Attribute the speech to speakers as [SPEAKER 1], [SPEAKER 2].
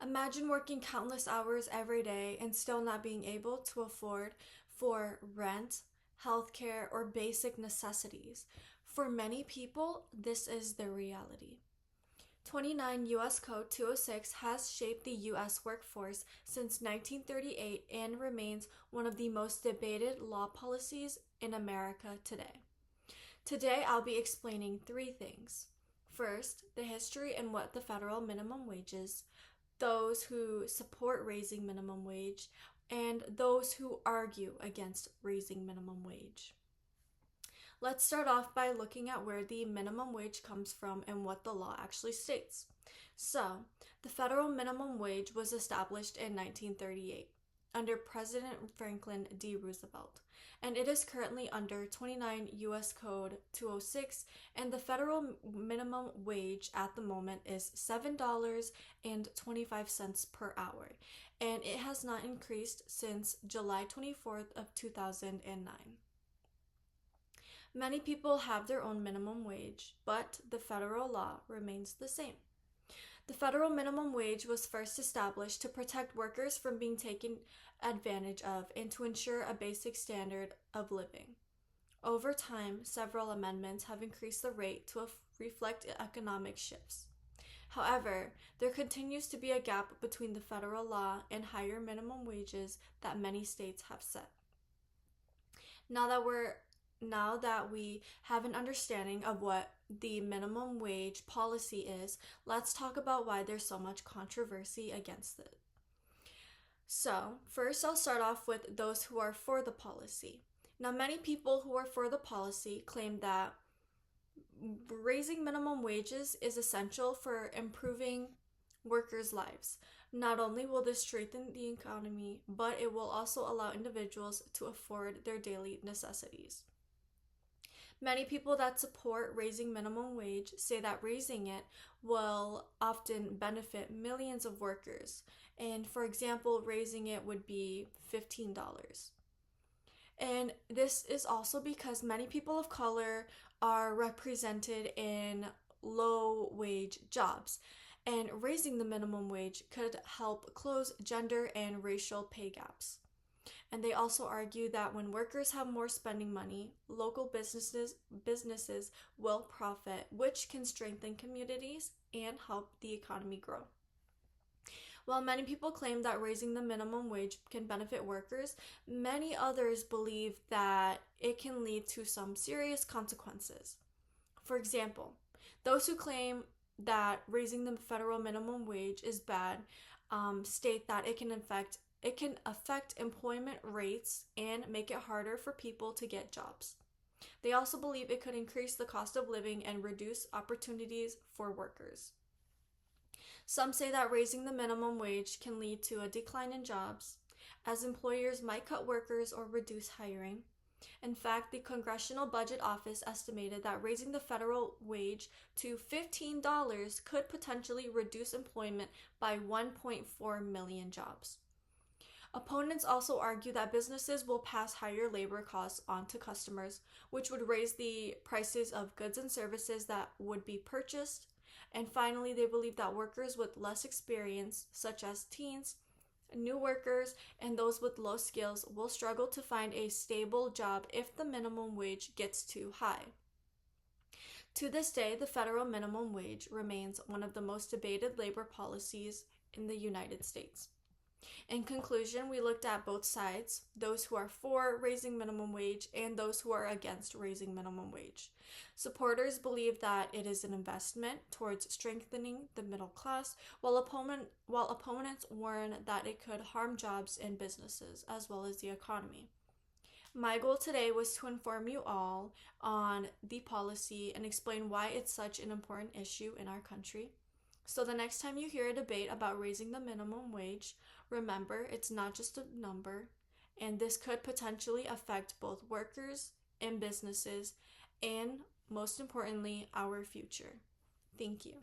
[SPEAKER 1] Imagine working countless hours every day and still not being able to afford for rent, healthcare, or basic necessities. For many people, this is their reality. 29 U.S. Code 206 has shaped the U.S. workforce since 1938 and remains one of the most debated law policies in America today. Today, I'll be explaining three things. First, the history and what the federal minimum wage is, those who support raising minimum wage, and those who argue against raising minimum wage. Let's start off by looking at where the minimum wage comes from and what the law actually states. So, the federal minimum wage was established in 1938 under President Franklin D. Roosevelt, and it is currently under 29 U.S. Code 206, and the federal minimum wage at the moment is $7.25 per hour, and it has not increased since July 24th of 2009. Many people have their own minimum wage, but the federal law remains the same. The federal minimum wage was first established to protect workers from being taken advantage of and to ensure a basic standard of living. Over time, several amendments have increased the rate to reflect economic shifts. However, there continues to be a gap between the federal law and higher minimum wages that many states have set. Now that we have an understanding of what the minimum wage policy is, let's talk about why there's so much controversy against it. So, first I'll start off with those who are for the policy. Now, many people who are for the policy claim that raising minimum wages is essential for improving workers' lives. Not only will this strengthen the economy, but it will also allow individuals to afford their daily necessities. Many people that support raising minimum wage say that raising it will often benefit millions of workers. And for example, raising it would be $15. And this is also because many people of color are represented in low wage jobs. And raising the minimum wage could help close gender and racial pay gaps. And they also argue that when workers have more spending money, local businesses will profit, which can strengthen communities and help the economy grow. While many people claim that raising the minimum wage can benefit workers, many others believe that it can lead to some serious consequences. For example, those who claim that raising the federal minimum wage is bad state that it can affect employment rates and make it harder for people to get jobs. They also believe it could increase the cost of living and reduce opportunities for workers. Some say that raising the minimum wage can lead to a decline in jobs, as employers might cut workers or reduce hiring. In fact, the Congressional Budget Office estimated that raising the federal wage to $15 could potentially reduce employment by 1.4 million jobs. Opponents also argue that businesses will pass higher labor costs on to customers, which would raise the prices of goods and services that would be purchased. And finally, they believe that workers with less experience, such as teens, new workers, and those with low skills will struggle to find a stable job if the minimum wage gets too high. To this day, the federal minimum wage remains one of the most debated labor policies in the United States. In conclusion, we looked at both sides, those who are for raising minimum wage and those who are against raising minimum wage. Supporters believe that it is an investment towards strengthening the middle class, while opponents warn that it could harm jobs and businesses as well as the economy. My goal today was to inform you all on the policy and explain why it's such an important issue in our country. So the next time you hear a debate about raising the minimum wage, remember it's not just a number, and this could potentially affect both workers and businesses, and most importantly, our future. Thank you.